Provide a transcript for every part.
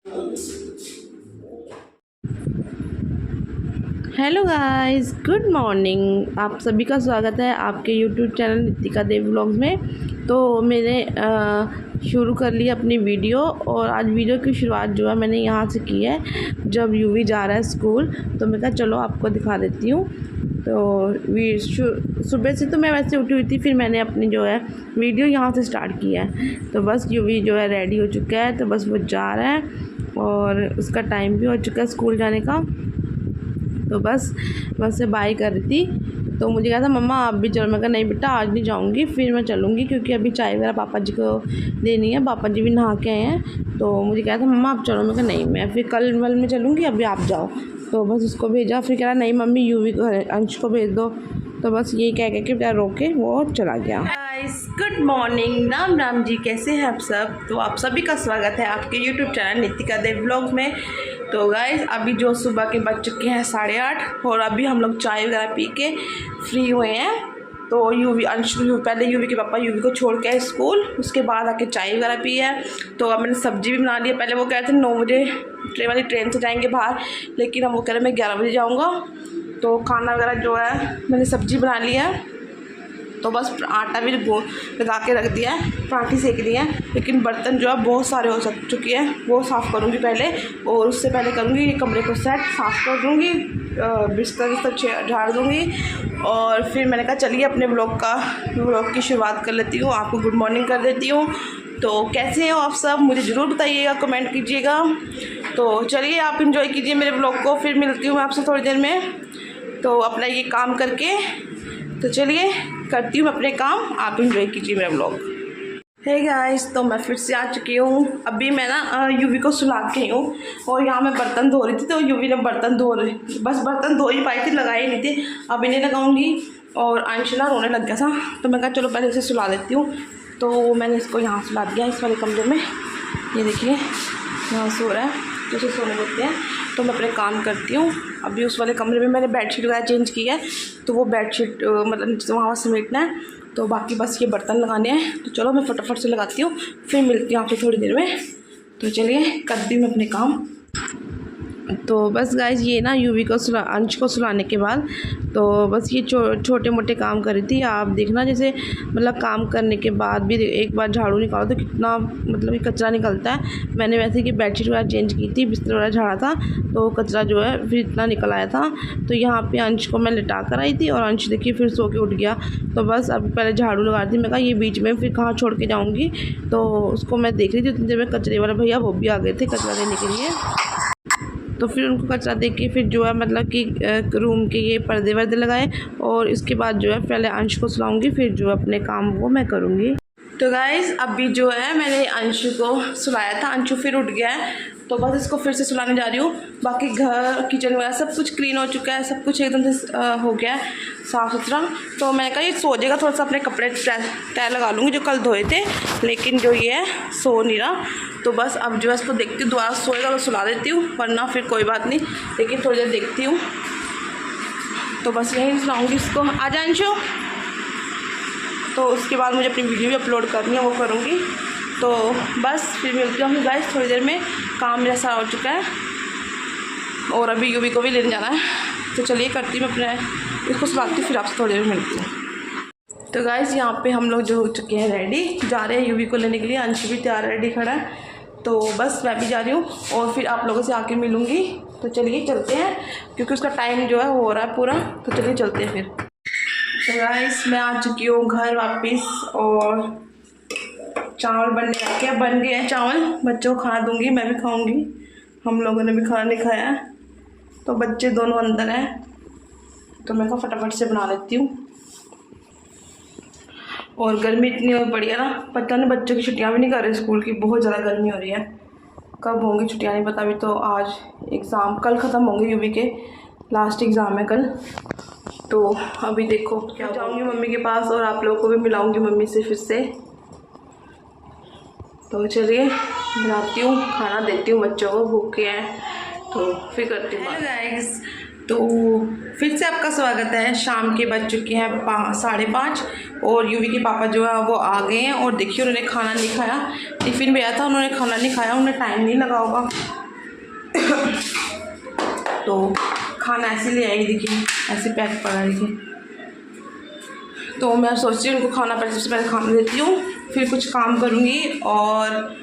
Hello guys, good morning. आप सभी का स्वागत है आपके यूट्यूब चैनल नितिका देव व्लॉग्स में। तो मैंने शुरू कर लिया अपनी वीडियो, और आज वीडियो की शुरुआत जो है मैंने यहाँ से की है। जब यूवी जा रहा है स्कूल तो मैं कहा चलो आपको दिखा देती हूँ। तो सुबह से तो मैं वैसे उठी हुई थी, फिर मैंने अपनी जो है वीडियो यहाँ से स्टार्ट किया है। तो बस यूवी जो है रेडी हो चुका है, तो बस वो जा रहा है और उसका टाइम भी हो चुका है स्कूल जाने का। तो बस मैं उससे बाय कर रही थी। तो मुझे कहा था मम्मा आप भी चलो। मैं कहा नहीं बेटा आज नहीं जाऊंगी, फिर मैं चलूँगी, क्योंकि अभी चाय वगैरह पापा जी को देनी है। पापा जी भी नहा के आए हैं। तो मुझे कहा था मम्मा आप चलो। मैं कहा नहीं मैं फिर कल वल में चलूँगी, अभी आप जाओ। तो बस उसको भेजा, फिर कह रहा नहीं मम्मी यूवी को अंश को भेज दो। तो बस यही कह के बेटा रोके वो चला गया। Guys good morning, Ram Ram ji, कैसे हैं आप सब। तो आप सभी का स्वागत है आपके यूट्यूब चैनल नितिका देव व्लॉग्स में। तो गाइस अभी जो सुबह के बज चुके हैं 8:30, और अभी हम लोग चाय वगैरह पी के फ्री हुए हैं। तो यूवी अंश पहले यूवी के पापा यूवी को छोड़ के आए स्कूल, उसके बाद आके चाय वगैरह पी है। तो अब मैंने सब्ज़ी भी बना ली है। पहले वो कह रहे थे 9 बजे वाली ट्रेन से जाएंगे बाहर, लेकिन अब वो कह रहे मैं 11 बजे जाऊँगा। तो खाना वगैरह जो है मैंने सब्ज़ी बना ली है। तो बस आटा भी लगा के रख दिया है, पराठी सेक दी है। लेकिन बर्तन जो है बहुत सारे हो चुके हैं, वो साफ़ करूँगी पहले। और उससे पहले करूँगी कमरे को सेट, साफ़ कर दूँगी, बिस्तर झाड़ दूँगी। और फिर मैंने कहा चलिए अपने व्लॉग की शुरुआत कर लेती हूँ, आपको गुड मॉर्निंग कर देती हूँ। तो कैसे हो आप सब मुझे ज़रूर बताइएगा, कमेंट कीजिएगा। तो चलिए आप इंजॉय कीजिए मेरे व्लॉग को, फिर मिलती हूँ मैं आपसे थोड़ी देर में। तो अपना ये काम करके तो चलिए करती हूँ अपने काम, आप इंजॉय कीजिए मेरा व्लॉग। हे गाइस, तो मैं फिर से आ चुकी हूँ। अभी मैं ना यूवी को सुला के आई हूँ, और यहाँ मैं बर्तन धो रही थी। तो यूवी ने बर्तन बस बर्तन धो ही पाई थी, लगाए नहीं थे। अब इन्हें लगाऊंगी। और अंश ना रोने लग गया था, तो मैं कहा चलो पहले इसे सुला देती हूँ। तो मैंने इसको यहाँ सुला दिया, इस वाले कमरे में। ये देखिए यहाँ सो रहा है, जैसे सोने देते हैं। तो मैं अपने काम करती हूँ। अभी उस वाले कमरे में मैंने बेडशीट वगैरह चेंज की है, तो वो बेडशीट मतलब वहाँ समेटना है। तो बाकी बस ये बर्तन लगाने हैं। तो चलो मैं फटाफट से लगाती हूँ, फिर मिलती हूँ आपसे थोड़ी देर में। तो चलिए करती हूँ मैं अपने काम। तो बस गाइज ये ना यूवी को अंश को सुलाने के बाद तो बस ये छोटे मोटे काम कर रही थी। आप देखना जैसे मतलब काम करने के बाद भी एक बार झाड़ू निकालो तो कितना मतलब ये कचरा निकलता है। मैंने वैसे कि बेडशीट वगैरह चेंज की थी, बिस्तर वगैरह झाड़ा था, तो कचरा जो है फिर इतना निकल आया था। तो यहाँ पे अंश को मैं लिटा कर आई थी, और अंश देखिए फिर सो के उठ गया। तो बस अब पहले झाड़ू लगा रही थी। मैं कहा ये बीच में फिर कहाँ छोड़ के जाऊँगी। तो उसको मैं देख रही थी, उतनी देर में कचरे वाले भैया वो भी आ गए थे कचरा देने के लिए। तो फिर उनको कचरा दे के फिर जो है मतलब कि रूम के ये पर्दे वर्दे लगाए, और इसके बाद जो है पहले अंश को सुलाऊंगी, फिर जो अपने काम वो मैं करूँगी। तो गाइज़ अभी जो है मैंने अंशु को सुलाया था, अंशु फिर उठ गया है। तो बस इसको फिर से सुलाने जा रही हूँ। बाकी घर किचन वगैरह सब कुछ क्लीन हो चुका है, सब कुछ एकदम से हो गया है साफ़ सुथरा। तो मैंने कहा ये सो जाएगा, थोड़ा सा अपने कपड़े तय लगा लूँगी जो कल धोए थे, लेकिन जो ये है सो नहीं रहा। तो बस अब जो है इसको देखती हूँ, दोबारा सोएगा तो सुला देती हूँ, वरना फिर कोई बात नहीं, लेकिन थोड़ी देर देखती हूँ। तो बस यहीं सुलाऊँगी इसको। आ जा अंशु। तो उसके बाद मुझे अपनी वीडियो भी अपलोड करनी है, वो करूँगी। तो बस फिर मिलती हूँ गाइस थोड़ी देर में। काम मेरा सारा हो चुका है, और अभी यूवी को भी लेने जाना है। तो चलिए करती हूँ अपने इसको सुलाती हूँ, फिर आपसे थोड़ी देर में मिलती हूँ। तो गाइस यहाँ पे हम लोग जो हो चुके हैं रेडी, जा रहे हैं यूवी को लेने के लिए। अंश भी तैयार रेडी खड़ा है। तो बस मैं भी जा रही हूँ, और फिर आप लोगों से आके मिलूँगी। तो चलिए चलते हैं, क्योंकि उसका टाइम जो है हो रहा है पूरा। तो चलिए चलते हैं फिर। तो गाइस मैं आ चुकी हूँ घर वापस, और चावल बनने लग गया, बन गए हैं चावल। बच्चों को खाना दूंगी, मैं भी खाऊंगी। हम लोगों ने भी खाना नहीं खाया है, तो बच्चे दोनों अंदर हैं। तो मैं कहा फटाफट से बना लेती हूँ। और गर्मी इतनी हो पड़ी है ना, पता नहीं बच्चों की छुट्टियाँ भी नहीं कर रहे स्कूल की, बहुत ज़्यादा गर्मी हो रही है। कब होंगी छुट्टियाँ नहीं पता। अभी तो आज एग्ज़ाम कल ख़त्म होंगे, यूवी के लास्ट एग्ज़ाम है कल। तो अभी देखो क्या जाऊँगी मम्मी के पास, और आप लोगों को भी मिलाऊँगी मम्मी से फिर से। तो चलिए बनाती हूँ खाना, देती हूँ बच्चों को, भूखे हैं। तो फिर करती हूँ गाइस। तो फिर से आपका स्वागत है। शाम के बज चुके हैं 5:30, और यूवी के पापा जो है वो आ गए हैं। और देखिए उन्होंने खाना नहीं खाया, टिफ़िन भी आया था, उन्होंने खाना नहीं खाया, उन्हें टाइम नहीं लगा होगा। तो खाना ऐसे ले आई, देखिए ऐसे पैक पड़ा देखिए। तो मैं सोचती हूँ उनको खाना पहले, सबसे पहले खाना देती हूँ, फिर कुछ काम करूँगी और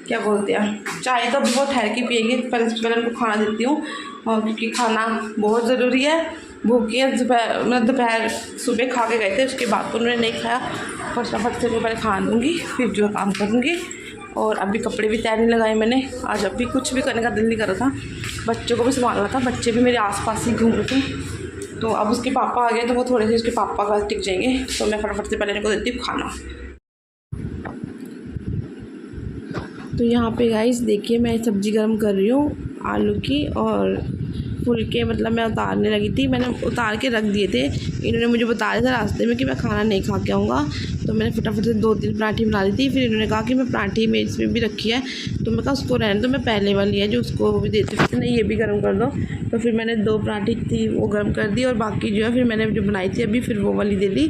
क्या बोलते हैं चाय तो बहुत ठहर के पिएंगे, पहले सबसे पहले उनको खाना देती हूँ। और क्योंकि खाना बहुत ज़रूरी है, भूखी है। दोपहर सुबह खा के गए थे, उसके बाद तो उन्होंने नहीं खाया। फटाफट से मैं पहले खाना दूँगी, फिर जो काम करूँगी। और अभी कपड़े भी तैयार नहीं लगाए मैंने, आज अभी कुछ भी करने का दिल नहीं कर रहा था, बच्चों को भी संभालना था, बच्चे भी मेरे आसपास ही घूम रहे थे। तो अब उसके पापा आ गए तो वो थोड़े से उसके पापा का टिक जाएंगे, तो मैं फटाफट से पहले इनको देती हूँ खाना। तो यहाँ पे गाइस देखिए मैं सब्ज़ी गर्म कर रही हूँ आलू की, और फुलके मतलब मैं उतारने लगी थी, मैंने उतार के रख दिए थे। इन्होंने मुझे बताया था रास्ते में कि मैं खाना नहीं खा के आऊँगा, तो मैंने फटाफट से 2-3 पराठी बना ली थी। फिर इन्होंने कहा कि मैं पराठी में इसमें भी रखी है, तो मैं कहा उसको रहने दो, मैं पहले वाली है जो उसको भी देती थी, नहीं ये भी गर्म कर दो। तो फिर मैंने 2 पराठी थी वो गर्म कर दी, और बाकी जो है फिर मैंने जो बनाई थी अभी फिर वो वाली दे दी,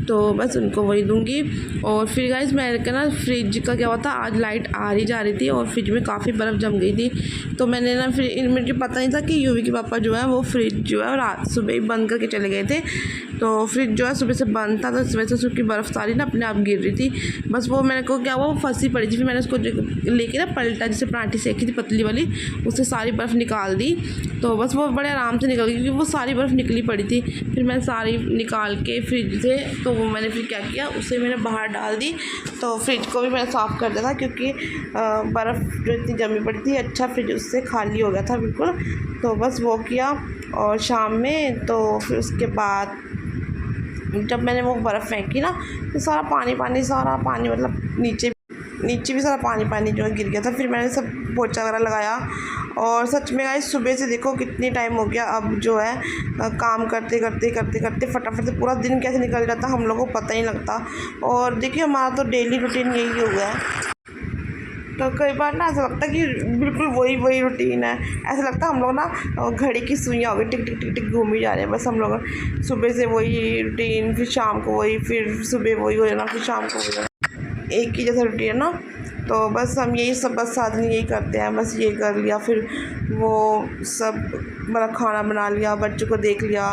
तो बस उनको वही दूँगी। और फिर गाइस मेरे का ना फ्रिज का क्या हुआ था, आज लाइट आ रही जा रही थी और फ्रिज में काफ़ी बर्फ़ जम गई थी। तो मैंने ना फिर मुझे पता नहीं था कि यूवी के पापा जो है वो फ्रिज जो है रात सुबह ही बंद करके चले गए थे। तो फ्रिज जो है सुबह से बंद था, तो सुबह से उसकी बर्फ़ सारी ना अपने आप गिर रही थी। बस वो मेरे को क्या वो फंसी पड़ी थी, फिर मैंने उसको लेके ना पलटा, जैसे पराठी सेकी थी पतली वाली, उससे सारी बर्फ़ निकाल दी। तो बस वो बड़े आराम से निकल गई, क्योंकि वो सारी बर्फ़ निकली पड़ी थी। फिर मैंने सारी निकाल के फ्रिज से, तो वो मैंने फिर क्या किया, उसे मैंने बाहर डाल दी। तो फ्रिज को भी मैंने साफ़ कर दिया था, क्योंकि बर्फ़ जो इतनी जमी पड़ी थी, अच्छा फ्रिज उससे खाली हो गया था बिल्कुल। तो बस वो किया। और शाम में तो फिर उसके बाद जब मैंने वो बर्फ़ फेंकी ना, तो सारा पानी मतलब नीचे भी सारा पानी जो है गिर गया था। फिर मैंने सब पोछा वगैरह लगाया, और सच में गाइस सुबह से देखो कितनी टाइम हो गया। अब जो है काम करते फटाफट से पूरा दिन कैसे निकल जाता हम लोगों को पता ही लगता। और देखिए हमारा तो डेली रूटीन यही हो गया है। तो कई बार ना ऐसा लगता है कि बिल्कुल वही रूटीन है, ऐसा लगता है हम लोग ना घड़ी की सुइयाँ हो गई, टिक टिक टिक टिक घूम ही जा रहे हैं बस हम लोग। सुबह से वही रूटीन, फिर शाम को वही, फिर सुबह वही हो जाना, फिर शाम को हो जाना, एक ही जैसा रूटीन है ना। तो बस हम यही सब बस साथ में यही करते हैं, बस ये कर लिया, फिर वो सब मतलब खाना बना लिया, बच्चों को देख लिया,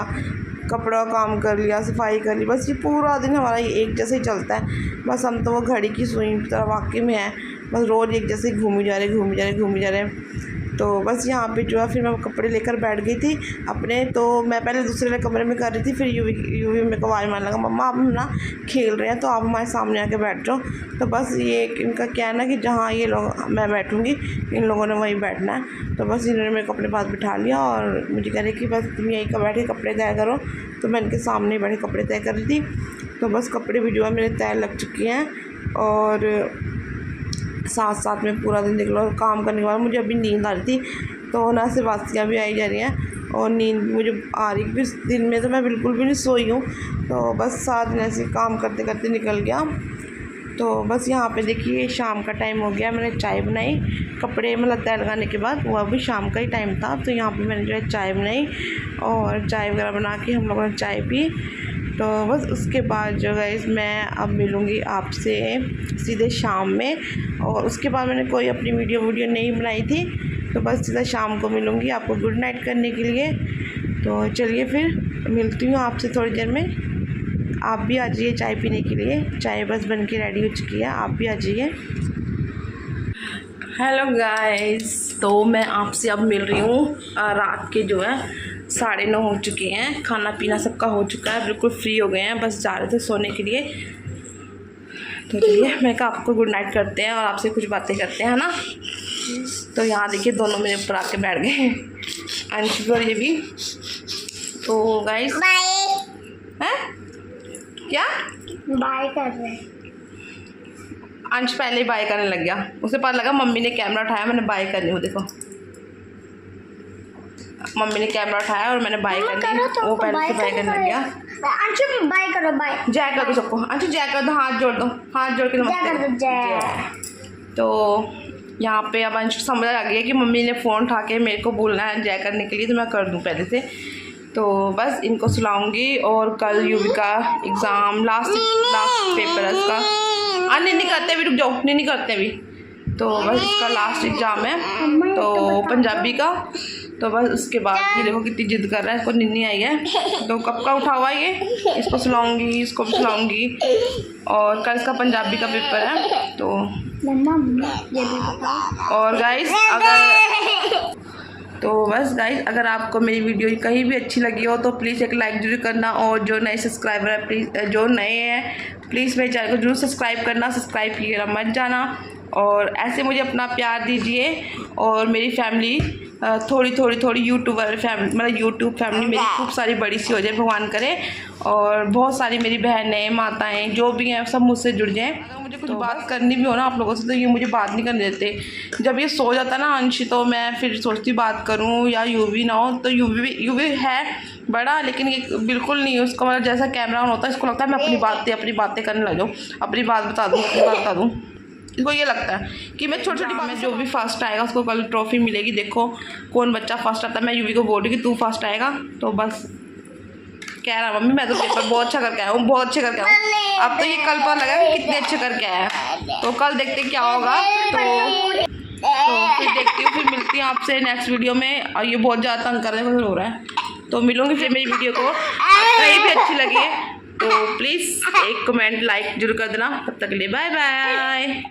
कपड़ा काम कर लिया, सफाई कर ली, बस ये पूरा दिन हमारा एक जैसे ही चलता है। बस हम तो वो घड़ी की सुई की तरह वाकई में है, बस रोज़ एक जैसे ही घूम ही जा रहे। तो बस यहाँ पे जो है फिर मैं कपड़े लेकर बैठ गई थी अपने। तो मैं पहले दूसरे वाले कमरे में कर रही थी, फिर यूवी मेरे को आवाज़ मारने लगा, मम्मा आप ना खेल रहे हैं तो आप हमारे सामने आके बैठ जाओ। तो बस ये इनका क्या है ना कि जहाँ ये लोग मैं बैठूँगी, इन लोगों ने वहीं बैठना है। तो बस इन्होंने मेरे को अपने पास बिठा लिया, और मुझे कह रहे कि बस तुम यहीं का बैठे कपड़े तय करो। तो मैं इनके सामने बैठे कपड़े तय कर रही थी। तो बस कपड़े भी जो है मेरे तय लग चुके हैं, और साथ में पूरा दिन देख लो काम करने के बाद मुझे अभी नींद आ रही थी, तो ना से वासियाँ भी आई जा रही हैं, और नींद मुझे आ रही भी। दिन में तो मैं बिल्कुल भी नहीं सोई हूँ, तो बस 7 दिन ऐसे काम करते निकल गया। तो बस यहाँ पे देखिए शाम का टाइम हो गया, मैंने चाय बनाई कपड़े मतलब तय लगाने के बाद, वो अभी शाम का ही टाइम था। तो यहाँ पे मैंने जो है चाय बनाई, और चाय वगैरह बना के हम लोगों ने चाय पी। तो बस उसके बाद जो गाइस मैं अब मिलूँगी आपसे सीधे शाम में, और उसके बाद मैंने कोई अपनी वीडियो नहीं बनाई थी, तो बस सीधा शाम को मिलूँगी आपको गुड नाइट करने के लिए। तो चलिए फिर मिलती हूँ आपसे थोड़ी देर में, आप भी आ जाइए चाय पीने के लिए, चाय बस बन के रेडी हो चुकी है, आप भी आ जाइए। हेलो गाइस, तो मैं आपसे अब मिल रही हूँ रात के जो है 9:30 हो चुके हैं, खाना पीना सबका हो चुका है, बिल्कुल फ्री हो गए हैं, बस जा रहे थे सोने के लिए। तो चलिए मैं कहा आपको गुड नाइट करते हैं और आपसे कुछ बातें करते हैं, है ना। तो यहाँ देखिए दोनों मेरे ऊपर आके बैठ गए, अंश और ये भी। तो गाइस हैं क्या बाय कर रहे हैं, अंश पहले ही बाय करने लग गया, उसे पता लगा मम्मी ने कैमरा उठाया, मैंने बाय करनी हो, देखो मम्मी ने कैमरा उठाया और मैंने बाय करनी, वो पहले से बाय करने लग गया। अंशु बाय करो, बाय जय कर दो सबको, अंशु जय कर दो, हाथ जोड़ दो, हाथ जोड़ के नमस्ते। तो यहाँ पे अब अंशु समझ आ गया कि मम्मी ने फ़ोन उठा के मेरे को बोलना है जय करने के लिए, तो मैं कर दूँ पहले से। तो बस इनको सुलाऊंगी, और कल यूवी का एग्ज़ाम लास्ट पेपर है उसका। नहीं करते अभी, रुक जाओ, नहीं करते अभी। तो बस इसका लास्ट एग्ज़ाम है, तो पंजाबी का। तो बस उसके बाद ये देखो कितनी जिद कर रहा है, इसको निन्नी आई है। तो कब का उठा हुआ ये, इसको सुलाऊंगी, इसको भी सुलाऊंगी। और कल इसका पंजाबी का पेपर है। तो मम्मा ये भी बताओ। और गाइस बस गाइस, अगर आपको मेरी वीडियो कहीं भी अच्छी लगी हो तो प्लीज़ एक लाइक जरूर करना। और जो नए सब्सक्राइबर है, प्लीज़ जो नए हैं प्लीज़ मेरे चैनल को जरूर सब्सक्राइब करना, सब्सक्राइब किए मत जाना। और ऐसे मुझे अपना प्यार दीजिए। और मेरी फैमिली थोड़ी यूट्यूबर फैमिली, मतलब यूट्यूब फैमिली मेरी खूब सारी बड़ी सी हो जाए, भगवान करे। और बहुत सारी मेरी बहनें, माताएं जो भी हैं सब मुझसे जुड़ जाएं। अगर मुझे कुछ बात करनी भी हो ना आप लोगों से, तो ये मुझे बात नहीं करने देते। जब ये सो जाता है ना अंश, तो मैं फिर सोचती बात करूं या यूवी ना हो। तो यूवी है बड़ा, लेकिन ये बिल्कुल नहीं, उसका मतलब जैसा कैमरा ऑन होता है इसको लगता है मैं अपनी बातें करने लग जाऊँ, अपनी बात बता दूँ। इसको ये लगता है कि मैं छोटी छोटी बात में, जो भी फर्स्ट आएगा उसको कल ट्रॉफी मिलेगी। देखो कौन बच्चा फर्स्ट आता है। मैं यूवी को बोल रही कि तू फर्स्ट आएगा। तो बस कह रहा मम्मी मैं तो पेपर बहुत अच्छा करके आया हूँ, बहुत अच्छे करके आया हूँ। अब तो ये कल पता लगा कि कितने अच्छे करके आया है। तो कल देखते क्या होगा। तो फिर देखती हूँ, फिर मिलती हूँ आपसे नेक्स्ट वीडियो में। और ये बहुत ज़्यादा तंग कर रहा है, हो रहा है। तो मिलूँगी फिर मेरी वीडियो को कहीं भी अच्छी लगी है तो प्लीज़ एक कमेंट लाइक जरूर कर देना। तब तक के लिए बाय बाय।